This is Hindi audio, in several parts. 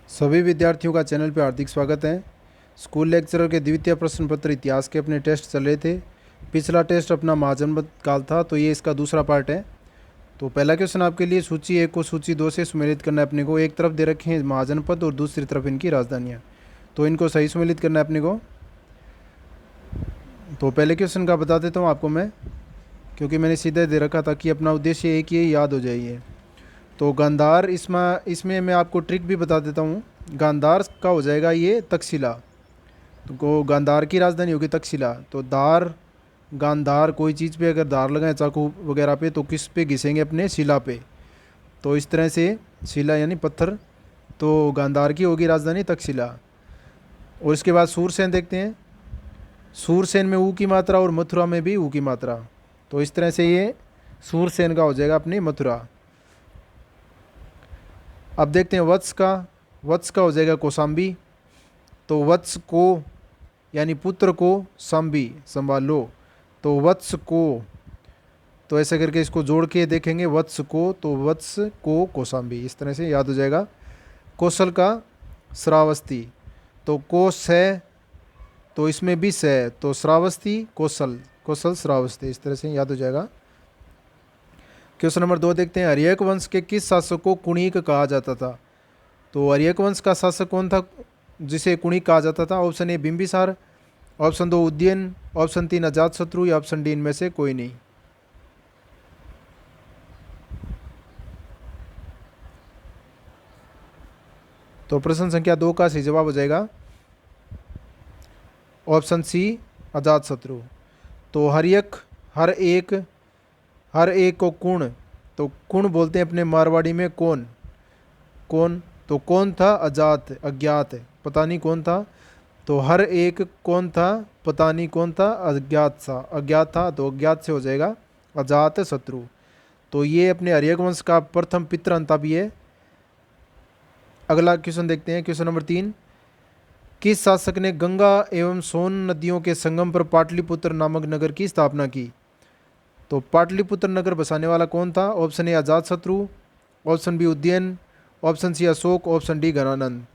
सभी विद्यार्थियों का चैनल पर हार्दिक स्वागत है। स्कूल लेक्चरर के द्वितीय प्रश्न पत्र इतिहास के अपने टेस्ट चल रहे थे। पिछला टेस्ट अपना महाजनपद काल था, तो ये इसका दूसरा पार्ट है। तो पहला क्वेश्चन आपके लिए सूची 1 को सूची 2 से सुमेलित करना है अपने को। एक तरफ दे रखे हैं महाजनपद और दूसरी तरफ इनकी राजधानियाँ, तो इनको सही सुमेलित करना है अपने को। तो पहले क्वेश्चन का बता देता हूँ आपको मैं, क्योंकि मैंने सीधे दे रखा था कि अपना उद्देश्य एक ही याद हो जाइए। तो गांधार, इसमें मैं आपको ट्रिक भी बता देता हूँ। गांधार का हो जाएगा ये तक्षशिला, तो गांधार की राजधानी होगी तक्षशिला। तो धार, गांधार, कोई चीज़ पे अगर धार लगाएं चाकू वगैरह पे, तो किस पे घिसेंगे? अपने शिला पे। तो इस तरह से शिला यानी पत्थर, तो गांधार की होगी राजधानी तक्षशिला। और इसके बाद सूरसेन देखते हैं। सूरसेन में ऊ की मात्रा और मथुरा में भी ऊ की मात्रा, तो इस तरह से ये सूरसेन का हो जाएगा अपनी मथुरा। अब देखते हैं वत्स का। वत्स का हो जाएगा कौशाम्बी। तो वत्स को यानी पुत्र को, सांबी संभालो, तो वत्स को, तो ऐसा करके इसको जोड़ के देखेंगे वत्स को, तो वत्स को कौशाम्बी, इस तरह से याद हो जाएगा। कौशल का श्रावस्ती, तो कोश है तो इसमें भी स है, तो श्रावस्ती कौशल, कौशल श्रावस्ती, इस तरह से याद हो जाएगा। क्वेश्चन नंबर 2 देखते हैं। हर्यक वंश के किस शासक को कुणिक कहा जाता था? तो हर्यक वंश का शासक कौन था जिसे कुणिक कहा जाता था? ऑप्शन ए बिंबिसार, ऑप्शन 2 उदयन, ऑप्शन 3 अजातशत्रु, या ऑप्शन डी इनमें से कोई नहीं। तो प्रश्न संख्या 2 का सही जवाब हो जाएगा ऑप्शन सी अजातशत्रु। तो हर्यक, हर एक को कुण, तो कुण बोलते हैं अपने मारवाड़ी में कौन, कौन, तो कौन था? अजात, अज्ञात, पता नहीं कौन था। तो हर एक कौन था? पता नहीं कौन था, अज्ञात था, अज्ञात था, तो अज्ञात से हो जाएगा अजात शत्रु। तो ये अपने हर्यक वंश का प्रथम पितृहंता भी है। अगला क्वेश्चन देखते हैं। Question number 3। किस शासक ने गंगा एवं सोन नदियों के संगम पर पाटलिपुत्र नामक नगर की स्थापना की? तो पाटलिपुत्र नगर बसाने वाला कौन था? Option A Ajatashatru, option B Udayan, option C Ashoka, option D Ghananand.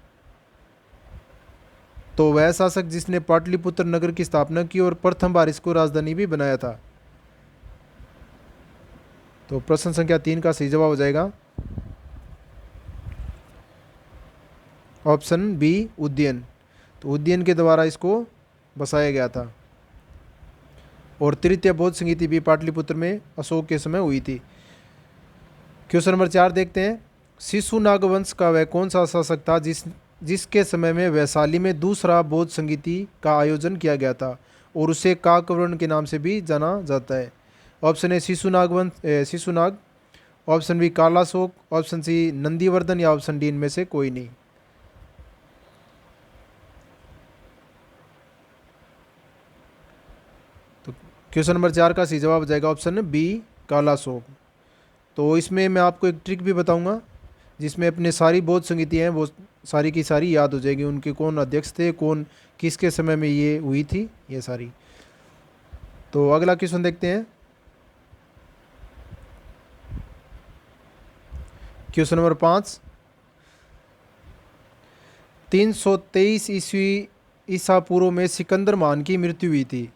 तो वह शासक जिसने पाटलिपुत्र नगर की स्थापना की और प्रथम बार इसको राजधानी भी बनाया था। तो प्रश्न संख्या 3 का सही जवाब हो जाएगा ऑप्शन बी उदयन। तो उदयन के द्वारा इसको बसाया गया था। और तृतीय बौद्ध संगीति भी पाटलिपुत्र में अशोक के समय हुई थी। क्वेश्चन नंबर 4 देखते हैं। शिशुनाग वंश का वह कौन सा शासक था जिसके समय में वैशाली में दूसरा बौद्ध संगीति का आयोजन किया गया था और उसे काकवर्ण के नाम से भी जाना जाता है? Option A Shishunaga, option B Kalashoka, option C Nandivardhana, या ऑप्शन डी इनमें से कोई नहीं। तो क्वेश्चन नंबर 4 का सही जवाब हो जाएगा ऑप्शन बी कालाशोक। तो इसमें मैं आपको एक ट्रिक भी बताऊंगा जिसमें अपने सारी बौद्ध संगीति हैं वो सारी की सारी याद हो जाएगी। उनके कौन अध्यक्ष थे, कौन किसके समय में ये हुई थी, ये सारी। तो अगला क्वेश्चन देखते हैं। Question number 5। 323 ईसा पूर्व में सिकंदर महान की मृत्यु हुई थी।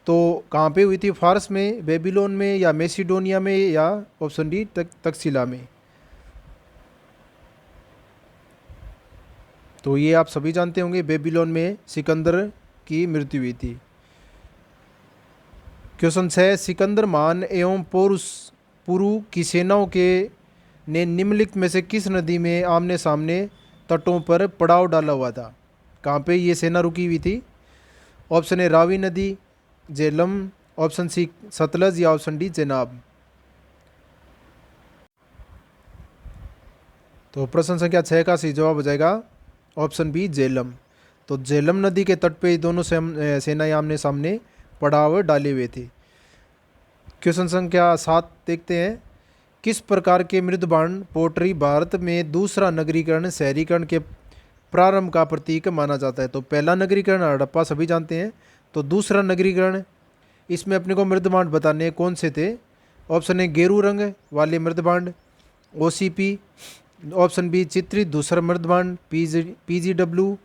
तो कहाँ पे हुई थी? फारस में, बेबीलोन में, या मैसिडोनिया में, या ऑप्शन डी तक्षशिला में। तो ये आप सभी जानते होंगे, बेबीलोन में सिकंदर की मृत्यु हुई थी। क्वेश्चन 6। सिकंदर महान एवं पुरु की सेनाओं के ने निम्नलिखित में से किस नदी में आमने सामने तटों पर पड़ाव डाला हुआ था? कहाँ पे ये सेना रुकी हुई थी? ऑप्शन ए रावी नदी, झेलम, ऑप्शन सी सतलज, या ऑप्शन डी चेनाब। तो प्रश्न संख्या 6 का सही जवाब हो जाएगा ऑप्शन बी झेलम। तो झेलम नदी के तट पे दोनों सेनाएं आमने सामने पड़ाव डाले हुए थे। क्वेश्चन संख्या 7 देखते हैं। किस प्रकार के मृदबाण पोट्री भारत में दूसरा नगरीकरण शहरीकरण के प्रारंभ का प्रतीक माना जाता है? तो पहला नगरीकरण हड़प्पा सभी जानते हैं। तो दूसरा नगरीकरण, इसमें अपने को मृदबांड बताने कौन से थे? ऑप्शन ए गेरू रंग वाले मृदबांड, ओसीपी, ऑप्शन बी चित्रित धूसर मृदभांड PGW।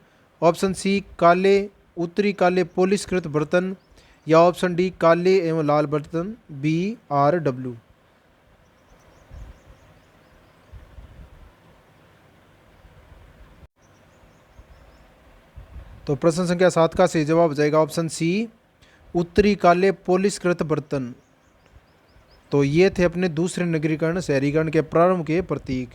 ऑप्शन सी काले उत्तरी काले पोलिशकृत बर्तन, या ऑप्शन डी काले एवं लाल बर्तन BRW। तो प्रश्न संख्या 7 का सही जवाब हो जाएगा ऑप्शन सी उत्तरी काले पोलिशकृत बर्तन। तो ये थे अपने दूसरे नगरीकरण शहरीकरण के प्रारंभ के प्रतीक।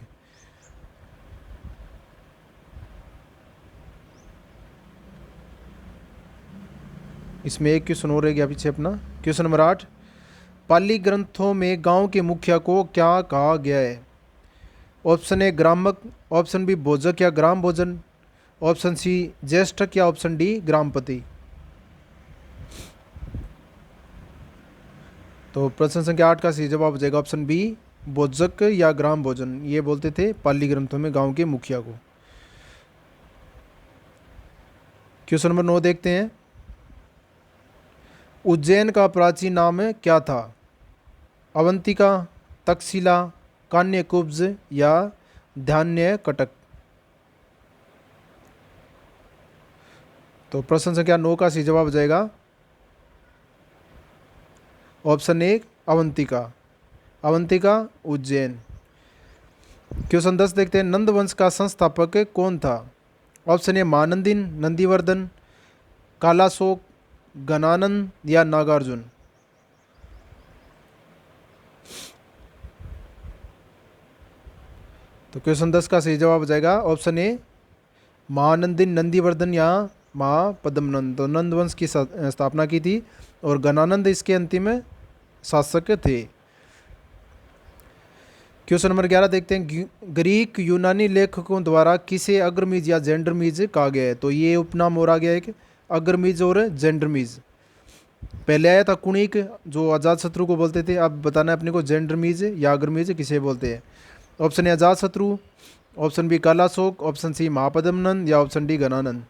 इसमें एक क्वेश्चन और रह गया पीछे अपना। क्वेश्चन नंबर 8, पाली ग्रंथों में गांव के मुखिया को क्या कहा गया है? ऑप्शन ए ग्रामक, ऑप्शन बी भोजक या ग्राम भोजन, ऑप्शन सी ज्येष्ठक या ऑप्शन डी ग्रामपति। तो प्रश्न संख्या 8 का सही जवाब हो जाएगा ऑप्शन बी भोजक या ग्राम भोजन। ये बोलते थे पाली ग्रंथों में गांव के मुखिया को। क्वेश्चन नंबर 9 देखते हैं। उज्जैन का प्राचीन नाम क्या था? अवंतिका, तक्षशिला, कान्यकुब्ज या ध्यान्य कटक। तो प्रश्न संख्या 9 का सही जवाब हो जाएगा option A Avantika. Avantika Ujjain. Question 10 देखते हैं। नंद वंश का संस्थापक कौन था? ऑप्शन ए महानंदिन, नंदीवर्धन, कालाशोक, गणानंद या नागार्जुन। तो क्वेश्चन 10 का सही जवाब हो जाएगा ऑप्शन ए महानंदिन, नंदीवर्धन या महापद्मनंद। तो नंद वंश की स्थापना की थी और गणानंद इसके अंतिम शासक थे। क्वेश्चन नंबर 11 देखते हैं। ग्रीक यूनानी लेखकों द्वारा किसे अग्रमीज या जेंडरमीज कहा गया है? तो ये उपनाम और आ गया एक अग्रमीज और जेंडरमीज। पहले आया था कुणिक जो अजातशत्रु को बोलते थे, अब बताना है अपने को जेंडरमीज या अग्रमीज किसे बोलते हैं। Option A Ajatashatru, option B Kalashoka, option C Mahapadmananda या ऑप्शन डी गणानंद।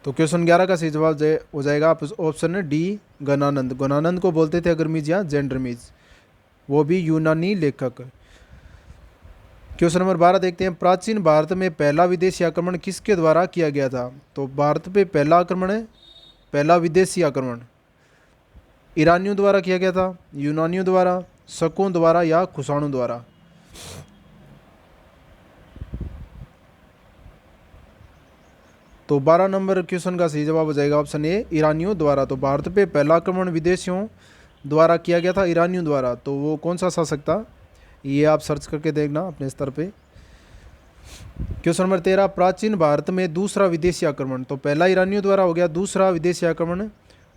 तो क्वेश्चन 11 का सही जवाब हो जाएगा ऑप्शन डी गणानंद। गणानंद को बोलते थे अग्रमीज या जेंडरमीज, वो भी यूनानी लेखक। क्वेश्चन नंबर 12 देखते हैं। प्राचीन भारत में पहला विदेशी आक्रमण किसके द्वारा किया गया था? तो भारत पे पहला आक्रमण है, पहला विदेशी आक्रमण ईरानियों द्वारा किया गया था, यूनानियों द्वारा, शकों द्वारा या कुषाणों द्वारा। तो 12 नंबर क्वेश्चन का सही जवाब हो जाएगा ऑप्शन ए ईरानियों द्वारा। तो भारत पे पहला आक्रमण विदेशियों द्वारा किया गया था, ईरानियों द्वारा। तो वो कौन सा शासक था ये आप सर्च करके देखना अपने स्तर पे। Question number 13। प्राचीन भारत में दूसरा विदेशी आक्रमण, तो पहला ईरानियों द्वारा हो गया, दूसरा विदेशी आक्रमण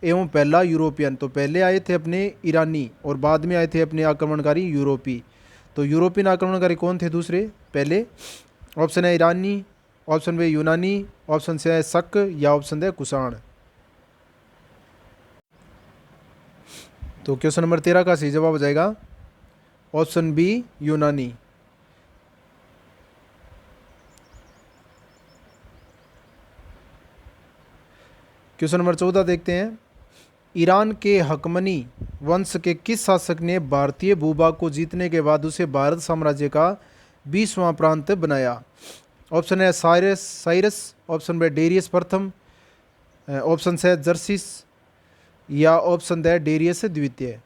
एवं पहला यूरोपियन। तो पहले आए थे अपने ईरानी और बाद में आए थे अपने आक्रमणकारी यूरोपी। तो यूरोपियन आक्रमणकारी कौन थे दूसरे पहले? ऑप्शन है ईरानी, ऑप्शन बी यूनानी, ऑप्शन से है शक या ऑप्शन है कुषाण। तो क्वेश्चन नंबर 13 का सही जवाब हो जाएगा ऑप्शन बी यूनानी। क्वेश्चन नंबर 14 देखते हैं। ईरान के हकमनी वंश के किस शासक ने भारतीय भूभाग को जीतने के बाद उसे भारत साम्राज्य का 20वां प्रांत बनाया? ऑप्शन है साइरस, ऑप्शन बी डेरियस प्रथम, ऑप्शन से जर्सिस या ऑप्शन है डेरियस द्वितीय।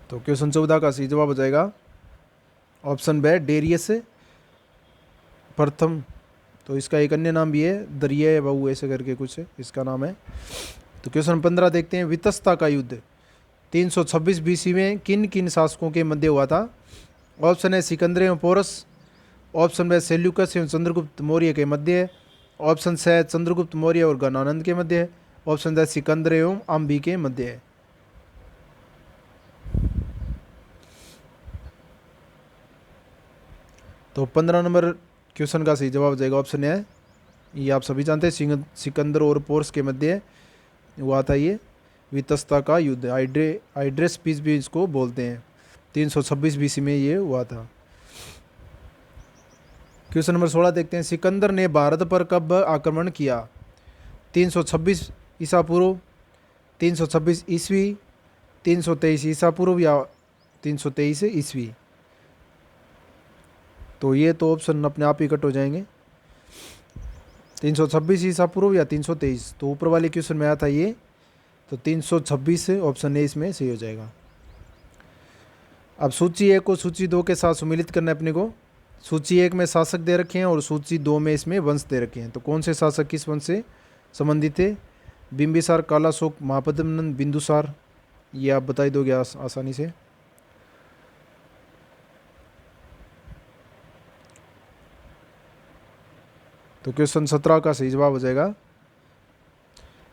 तो क्वेश्चन 14 का सही जवाब हो जाएगा ऑप्शन बी डेरियस प्रथम। तो इसका एक अन्य नाम भी है दरिया बहु ऐसे करके कुछ इसका नाम है। तो क्वेश्चन 15 देखते हैं। वितस्ता का युद्ध 326 BC में किन किन शासकों के मध्य हुआ था? ऑप्शन है सिकंदर एवं पोरस, ऑप्शन है सेल्यूकस एवं चंद्रगुप्त मौर्य के मध्य है, ऑप्शन से चंद्रगुप्त मौर्य और गणानंद के मध्य है, ऑप्शन है सिकंदर एवं आम्बी के मध्य है। तो 15 नंबर क्वेश्चन का सही जवाब हो जाएगा ऑप्शन है, ये आप सभी जानते हैं सिकंदर और पोरस के मध्य हुआ था ये वितस्ता का युद्ध। आइड्रेस पीस भी इसको बोलते हैं। 326 BC में ये हुआ था। क्वेश्चन नंबर 16 देखते हैं। सिकंदर ने भारत पर कब आक्रमण किया? 326 ईसा पूर्व, 326 ईस्वी, 323 ईसा पूर्व या 323 ईस्वी। तो ये तो ऑप्शन अपने आप ही कट हो जाएंगे, 326 ईसा पूर्व या 323। तो ऊपर वाले क्वेश्चन में आया था ये, तो 326 ऑप्शन ए इसमें सही हो जाएगा। अब सूची 1 को सूची 2 के साथ सम्मिलित करना है अपने को। सूची 1 में शासक दे रखे हैं और सूची 2 में इसमें वंश दे रखे हैं। तो कौन से शासक किस वंश से संबंधित है? बिंबिसार, कालाशोक, महापद्मनंद, बिंदुसार। ये आप बता ही दोगे आसानी से। तो क्वेश्चन 17 का सही जवाब हो जाएगा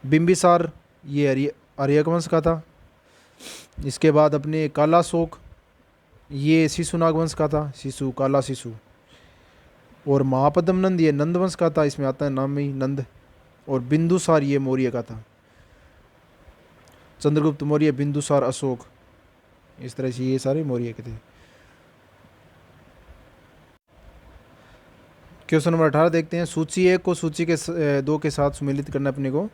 बिंबिसार, ये आर्यक वंश का था। इसके बाद अपने कालाशोक, ये शिशुनाग वंश का था, शिशु, काला शिशु। और महापद्मनंद ये नंद वंश का था, इसमें आता है नाम में ही नंद। और बिंदुसार ये मौर्य का था, चंद्रगुप्त मौर्य, बिंदुसार, अशोक, इस तरह से ये सारे मौर्य के थे। क्वेश्चन नंबर 18 देखते हैं। सूची 1 को सूची के 2 के साथ सम्मिलित करना अपने को।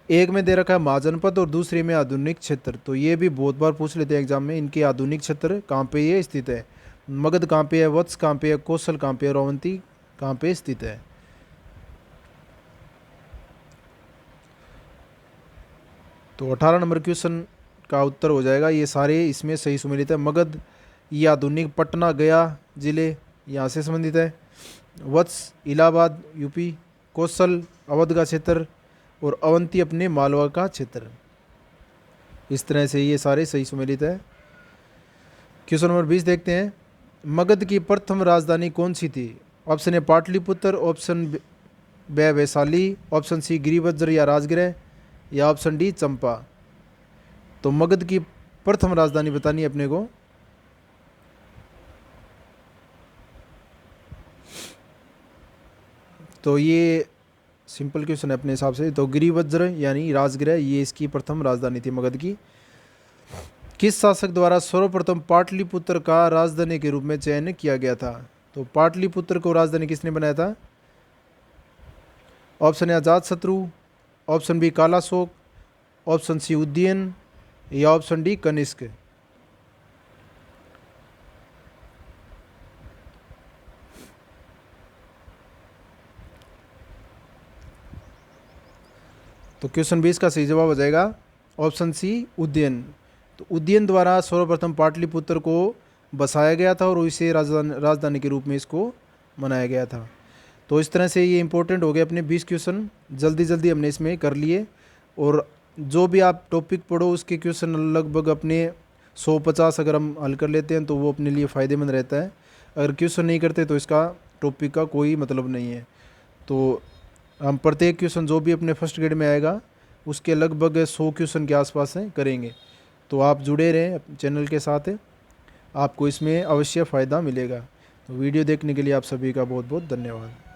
एक में दे रखा है महाजनपद और दूसरे में आधुनिक क्षेत्र। तो ये भी बहुत बार पूछ लेते हैं एग्जाम में, इनके आधुनिक क्षेत्र कहाँ पे ये स्थित है। मगध कहाँ पे है, वत्स कहाँ पे है, कौशल कहाँ पे है, और अवंती कहाँ पे स्थित है। तो 18 नंबर क्वेश्चन का उत्तर हो जाएगा, ये सारे इसमें सही सम्मिलित है। मगध ये आधुनिक पटना, गया जिले यहाँ से संबंधित है। वत्स इलाहाबाद यूपी, कौशल अवध का क्षेत्र, और अवंती अपने मालवा का क्षेत्र। इस तरह से ये सारे सही सम्मिलित है। क्वेश्चन नंबर 20 देखते हैं। मगध की प्रथम राजधानी कौन सी थी? Option A Pataliputra, option B Vaishali, option C Girivraj या राजगृह, या ऑप्शन डी चंपा। तो मगध की प्रथम राजधानी बतानी है अपने को। तो ये सिंपल क्वेश्चन है अपने हिसाब से। तो गिरिवज्र यानी राजगृह, ये इसकी प्रथम राजधानी थी मगध की। किस शासक द्वारा सर्वप्रथम पाटलिपुत्र का राजधानी के रूप में चयन किया गया था? तो पाटलिपुत्र को राजधानी किसने बनाया था? Option A Ajatashatru, option B Kalashoka, option C Udayan, या ऑप्शन डी कनिष्क। तो क्वेश्चन 20 का सही जवाब हो जाएगा ऑप्शन सी उदयन। तो उदयन द्वारा सर्वप्रथम पाटलिपुत्र को बसाया गया था और इसे राजधानी के रूप में इसको मनाया गया था। तो इस तरह से ये इंपॉर्टेंट हो गए अपने 20 क्वेश्चन, जल्दी जल्दी हमने इसमें कर लिए। और जो भी आप टॉपिक पढ़ो उसके क्वेश्चन लगभग अपने 150 अगर हम हल कर लेते हैं तो वो अपने लिए फ़ायदेमंद रहता है। अगर क्वेश्चन नहीं करते तो इसका टॉपिक का कोई मतलब नहीं है। तो हम प्रत्येक क्वेश्चन जो भी अपने फर्स्ट ग्रेड में आएगा उसके लगभग 100 क्वेश्चन के आसपास हैं करेंगे। तो आप जुड़े रहें चैनल के साथ, आपको इसमें अवश्य फ़ायदा मिलेगा। तो वीडियो देखने के लिए आप सभी का बहुत बहुत धन्यवाद।